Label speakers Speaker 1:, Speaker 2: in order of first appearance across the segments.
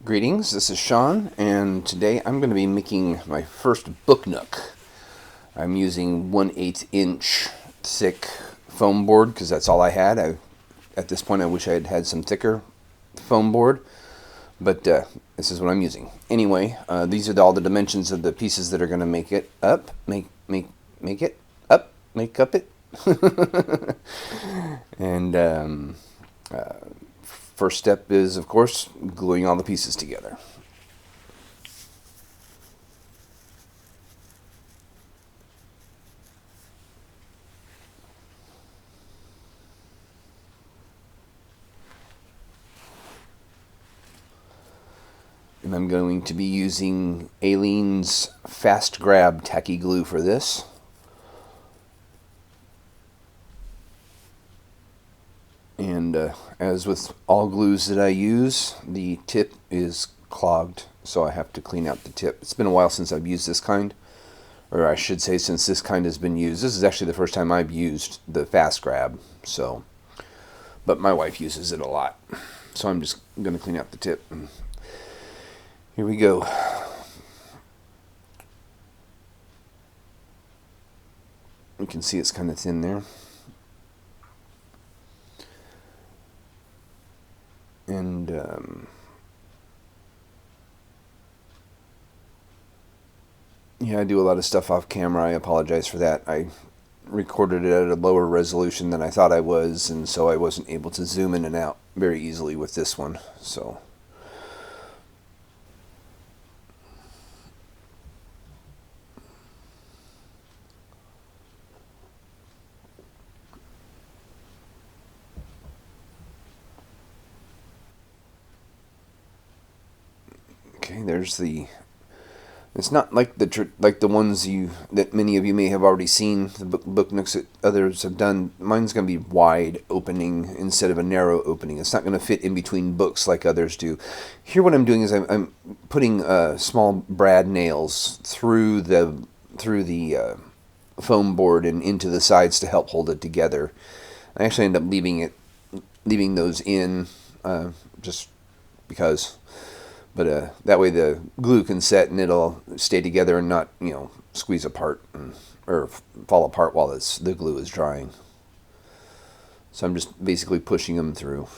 Speaker 1: Greetings, this is Sean, and today I'm going to be making my first Book Nook. I'm using 1/8 inch thick foam board because that's all I had. At this point I wish I had had some thicker foam board, but this is what I'm using. Anyway, these are all the dimensions of the pieces that are going to make it up, make it up, make up it. And first step is, of course, gluing all the pieces together. And I'm going to be using Aleene's Fast Grab tacky glue for this. And as with all glues that I use, the tip is clogged, so I have to clean out the tip. It's been a while since I've used this kind, or I should say since this kind has been used. This is actually the first time I've used the Fast Grab, but my wife uses it a lot. So I'm just going to clean out the tip. Here we go. You can see it's kind of thin there. And yeah, I do a lot of stuff off camera. I apologize for that. I recorded it at a lower resolution than I thought I was, and so I wasn't able to zoom in and out very easily with this one. So okay, there's the. It's not like the ones that many of you may have already seen. The book nooks that others have done. Mine's going to be wide opening instead of a narrow opening. It's not going to fit in between books like others do. Here, what I'm doing is I'm putting small brad nails through the foam board and into the sides to help hold it together. I actually end up leaving those in just because. But that way the glue can set and it'll stay together and not, squeeze apart or fall apart while the glue is drying. So I'm just basically pushing them through.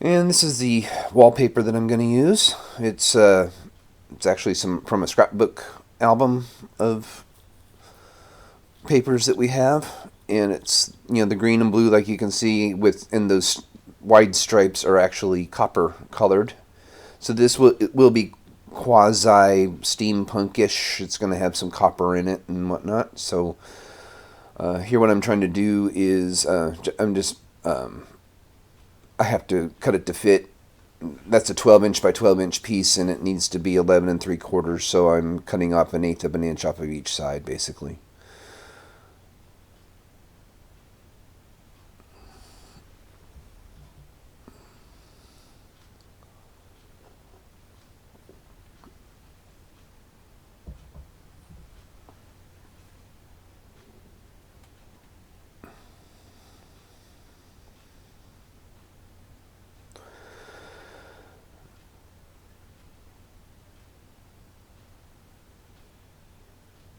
Speaker 1: And this is the wallpaper that I'm going to use. It's actually from a scrapbook album of papers that we have, and it's the green and blue, like you can see, in those wide stripes are actually copper colored. So this will be quasi steampunkish. It's going to have some copper in it and whatnot. So here what I'm trying to do is I have to cut it to fit. That's a 12-inch by 12-inch piece, and it needs to be 11 3/4. So I'm cutting off 1/8 of an inch off of each side, basically.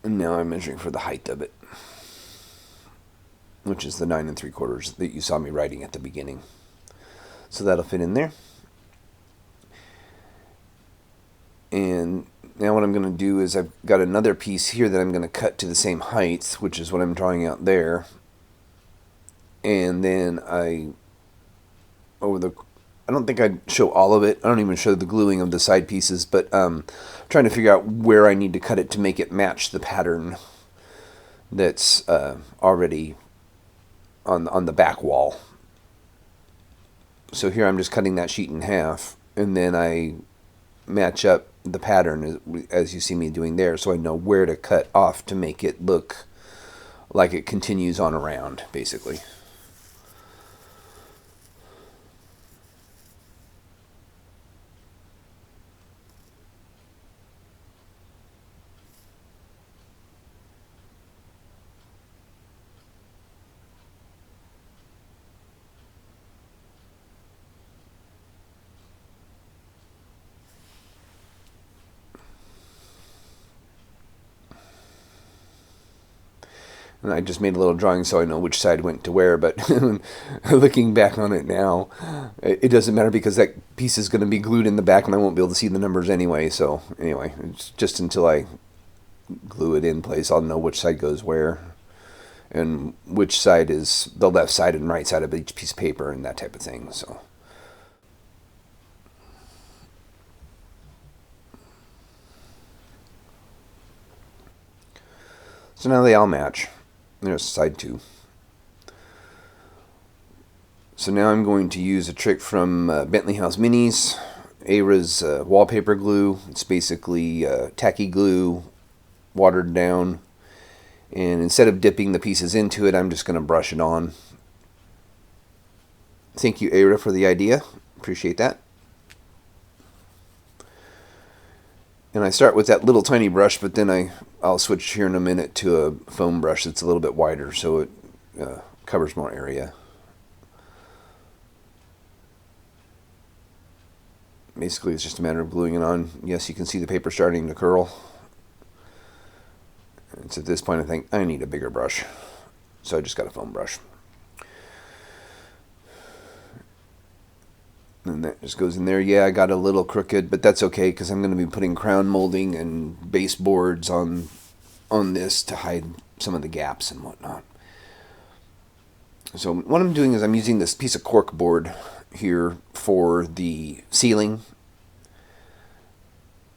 Speaker 1: And now I'm measuring for the height of it, which is the 9 3/4 that you saw me writing at the beginning. So that'll fit in there. And now what I'm going to do is I've got another piece here that I'm going to cut to the same height, which is what I'm drawing out there. And then I don't think I'd show all of it. I don't even show the gluing of the side pieces, but trying to figure out where I need to cut it to make it match the pattern that's already on the back wall. So here I'm just cutting that sheet in half, and then I match up the pattern as you see me doing there, so I know where to cut off to make it look like it continues on around, basically. And I just made a little drawing so I know which side went to where, but looking back on it now, it doesn't matter because that piece is going to be glued in the back and I won't be able to see the numbers anyway. So anyway, it's just until I glue it in place, I'll know which side goes where and which side is the left side and right side of each piece of paper and that type of thing. So now they all match. There's side 2. So now I'm going to use a trick from Bentley House Minis, Aira's wallpaper glue. It's basically tacky glue, watered down. And instead of dipping the pieces into it, I'm just going to brush it on. Thank you, Aira, for the idea. Appreciate that. And I start with that little tiny brush, but then I'll switch here in a minute to a foam brush that's a little bit wider so it covers more area. Basically, it's just a matter of gluing it on. Yes, you can see the paper starting to curl. It's at this point I think I need a bigger brush. So I just got a foam brush. And that just goes in there. Yeah, I got a little crooked, but that's okay because I'm going to be putting crown molding and baseboards on this to hide some of the gaps and whatnot. So what I'm doing is I'm using this piece of cork board here for the ceiling.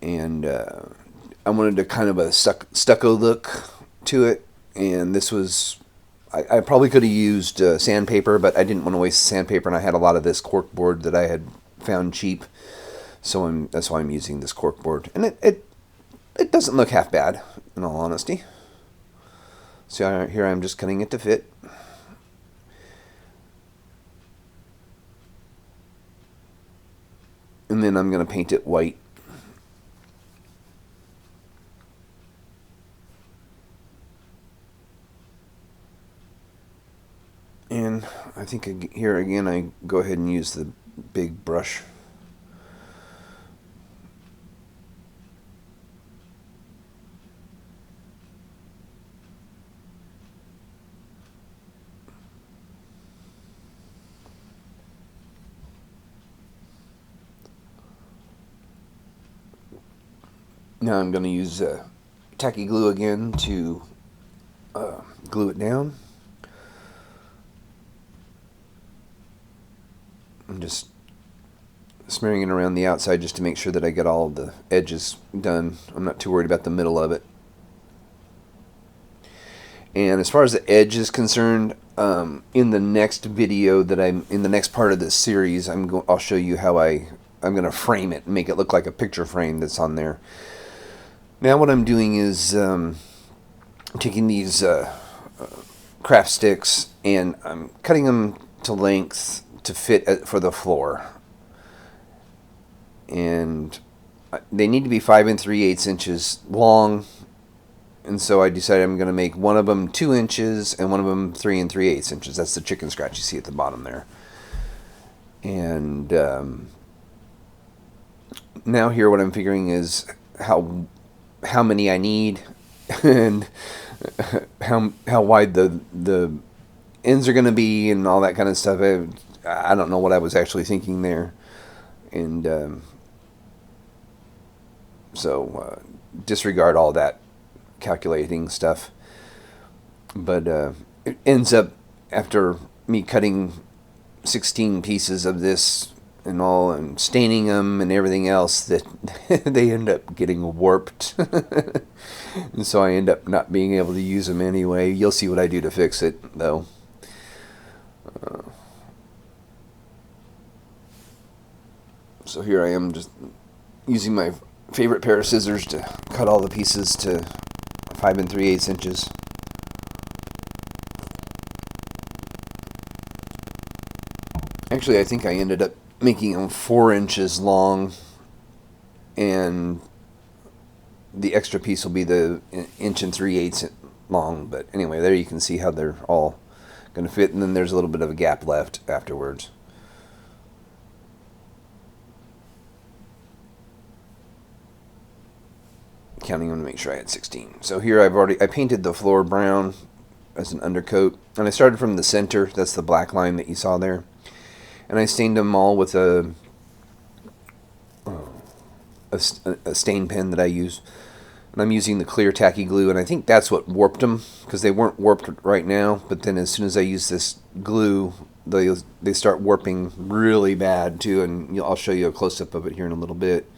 Speaker 1: And I wanted a kind of a stucco look to it. And this was... I probably could have used sandpaper, but I didn't want to waste sandpaper, and I had a lot of this cork board that I had found cheap, so that's why I'm using this cork board. And it doesn't look half bad, in all honesty. So here I'm just cutting it to fit. And then I'm going to paint it white. And I think here again I go ahead and use the big brush. Now I'm going to use tacky glue again to glue it down. I'm just smearing it around the outside just to make sure that I get all the edges done. I'm not too worried about the middle of it. And as far as the edge is concerned, in the next video that in the next part of this series, I'll show you how I'm going to frame it and make it look like a picture frame that's on there. Now what I'm doing is taking these craft sticks and I'm cutting them to length to fit for the floor, and they need to be 5 3/8 inches long, and so I decided I'm going to make one of them 2 inches and one of them 3 3/8 inches. That's the chicken scratch you see at the bottom there. And now here what I'm figuring is how many I need and how wide the ends are going to be and all that kind of stuff. I don't know what I was actually thinking there. And so disregard all that calculating stuff. But it ends up, after me cutting 16 pieces of this and all and staining them and everything else, that they end up getting warped. And so I end up not being able to use them anyway. You'll see what I do to fix it, though. So here I am just using my favorite pair of scissors to cut all the pieces to 5 3/8 inches. Actually, I think I ended up making them 4 inches long, and the extra piece will be the 1 3/8 long. But anyway, there you can see how they're all going to fit, and then there's a little bit of a gap left afterwards. Counting them to make sure I had 16. So here I painted the floor brown as an undercoat. And I started from the center. That's the black line that you saw there. And I stained them all with a stain pen that I use. And I'm using the clear tacky glue, and I think that's what warped them, because they weren't warped right now, but then as soon as I use this glue, they start warping really bad too, and I'll show you a close-up of it here in a little bit.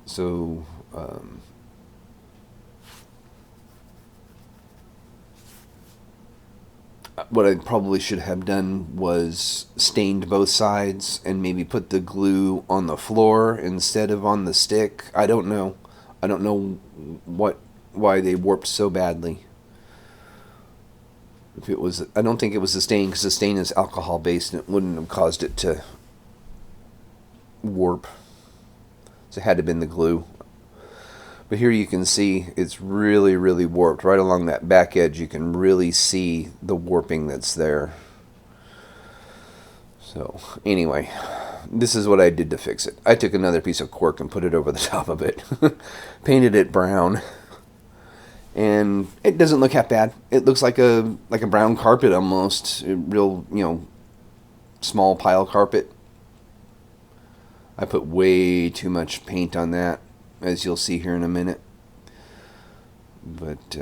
Speaker 1: So what I probably should have done was stained both sides and maybe put the glue on the floor instead of on the stick. I don't know. I don't know why they warped so badly. If it was, I don't think it was the stain, because the stain is alcohol based and it wouldn't have caused it to warp. So it had to have been the glue. But here you can see it's really, really warped. Right along that back edge you can really see the warping that's there. So anyway, this is what I did to fix it. I took another piece of cork and put it over the top of it. Painted it brown. And it doesn't look half bad. It looks like a brown carpet almost. A real, small pile carpet. I put way too much paint on that, as you'll see here in a minute. But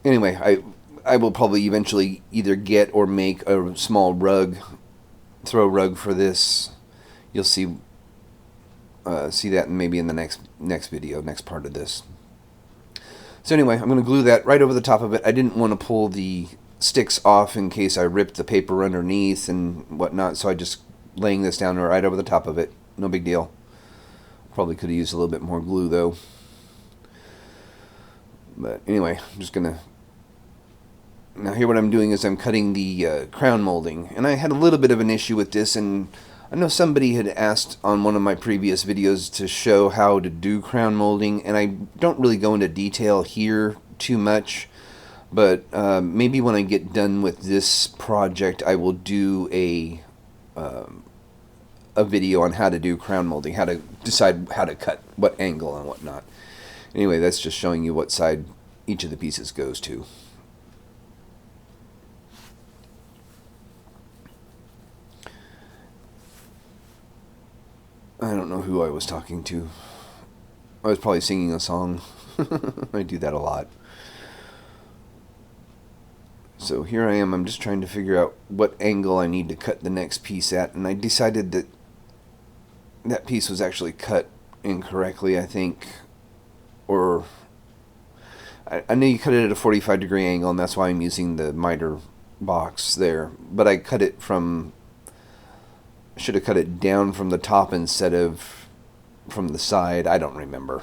Speaker 1: anyway, I will probably eventually either get or make a small throw rug for this. You'll see that maybe in the next video, next part of this. So anyway, I'm going to glue that right over the top of it. I didn't want to pull the sticks off in case I ripped the paper underneath and whatnot, so I just laying this down right over the top of it. No big deal. Probably could have used a little bit more glue though. But anyway, I'm just going to... Now here what I'm doing is I'm cutting the crown molding. And I had a little bit of an issue with this, and I know somebody had asked on one of my previous videos to show how to do crown molding, and I don't really go into detail here too much, but maybe when I get done with this project I will do a video on how to do crown molding, how to decide how to cut, what angle and whatnot. Anyway, that's just showing you what side each of the pieces goes to. I don't know who I was talking to. I was probably singing a song. I do that a lot. So here I am. I'm just trying to figure out what angle I need to cut the next piece at. And I decided that that piece was actually cut incorrectly, I think. Or I know you cut it at a 45-degree angle, and that's why I'm using the miter box there. But I cut it from... should have cut it down from the top instead of from the side. I don't remember.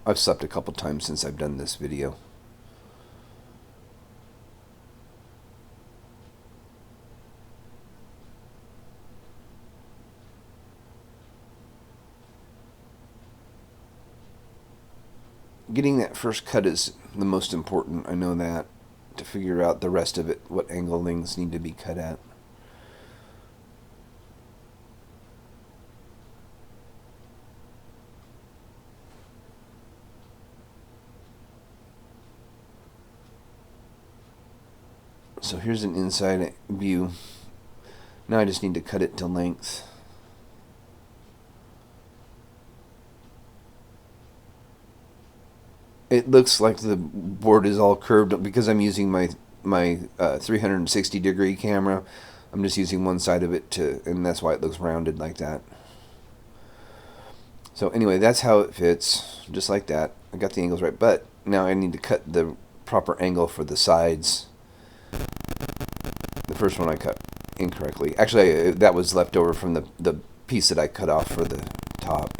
Speaker 1: I've slept a couple times since I've done this video. Getting that first cut is the most important. I know that. To figure out the rest of it, what angle things need to be cut at. So here's an inside view. Now I just need to cut it to length. It looks like the board is all curved because I'm using my 360-degree camera. I'm just using one side of it and that's why it looks rounded like that. So anyway, that's how it fits, just like that. I got the angles right, but now I need to cut the proper angle for the sides. The first one I cut incorrectly. Actually, that was left over from the piece that I cut off for the top.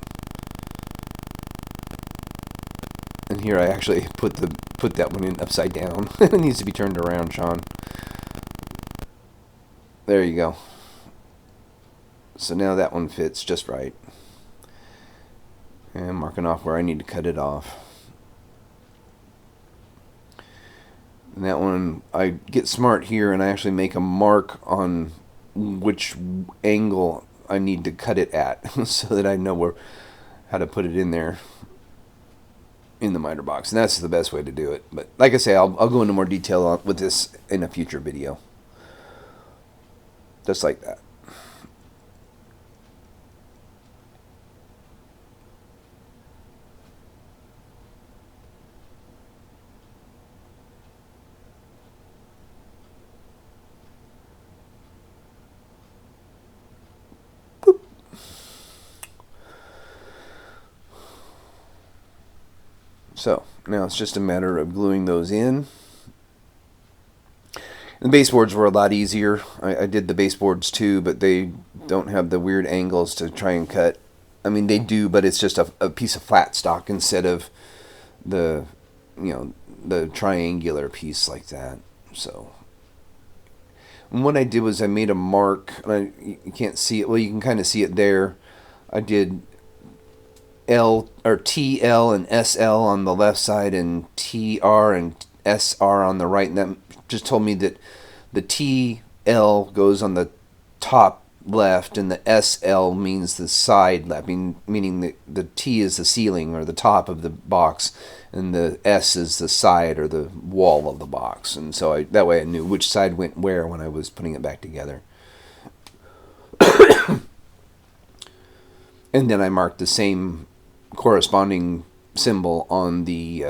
Speaker 1: And here I actually put that one in upside down. It needs to be turned around, Sean. There you go. So now that one fits just right. And I'm marking off where I need to cut it off. And that one, I get smart here and I actually make a mark on which angle I need to cut it at so that I know how to put it in there. in the miter box, and that's the best way to do it. But like I say, I'll go into more detail with this in a future video. Just like that. Boop. So now it's just a matter of gluing those in. The baseboards were a lot easier. I did the baseboards too, but they don't have the weird angles to try and cut. I mean, they do, but it's just a piece of flat stock instead of the, the triangular piece like that. So, and what I did was I made a mark. You can't see it. Well, you can kind of see it there. I did L or TL and SL on the left side and TR and SR on the right, and that just told me that the TL goes on the top left and the SL means the side left, meaning the T is the ceiling or the top of the box and the S is the side or the wall of the box. And so that way I knew which side went where when I was putting it back together. And then I marked the same corresponding symbol on the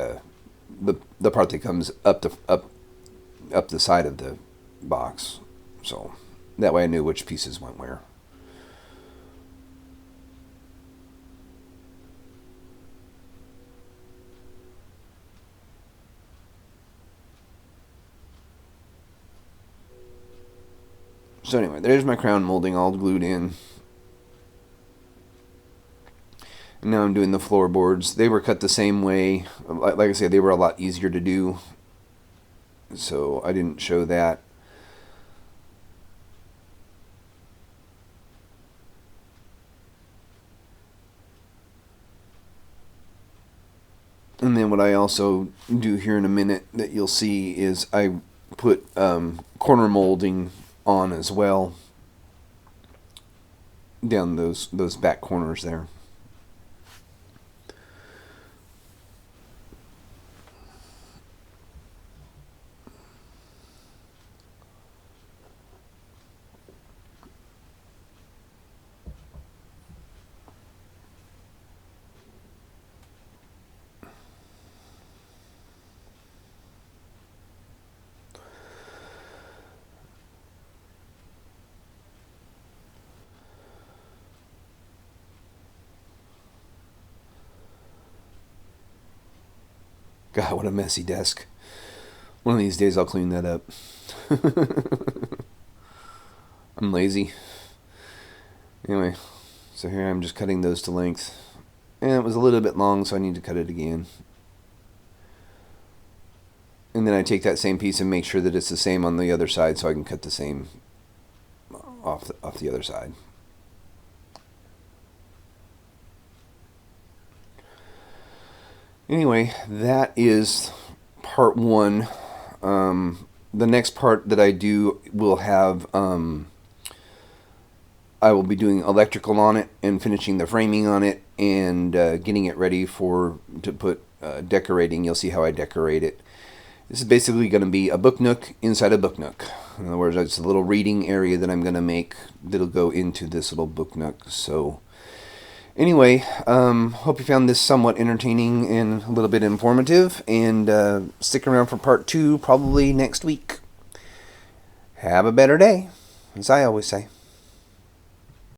Speaker 1: part that comes up the side of the box. So that way I knew which pieces went where. So anyway, there's my crown molding all glued in. And now I'm doing the floorboards. They were cut the same way. Like I said, they were a lot easier to do. So I didn't show that. And then what I also do here in a minute that you'll see is I put corner molding on as well down those back corners there. God, what a messy desk. One of these days I'll clean that up. I'm lazy. Anyway, so here I'm just cutting those to length. And it was a little bit long, so I need to cut it again. And then I take that same piece and make sure that it's the same on the other side so I can cut the same off the other side. Anyway, that is part one. The next part that I do will have, I will be doing electrical on it and finishing the framing on it and getting it ready to put decorating. You'll see how I decorate it. This is basically going to be a Book Nook inside a Book Nook. In other words, it's a little reading area that I'm going to make that'll go into this little Book Nook. So anyway, hope you found this somewhat entertaining and a little bit informative, and stick around for part two probably next week. Have a better day, as I always say.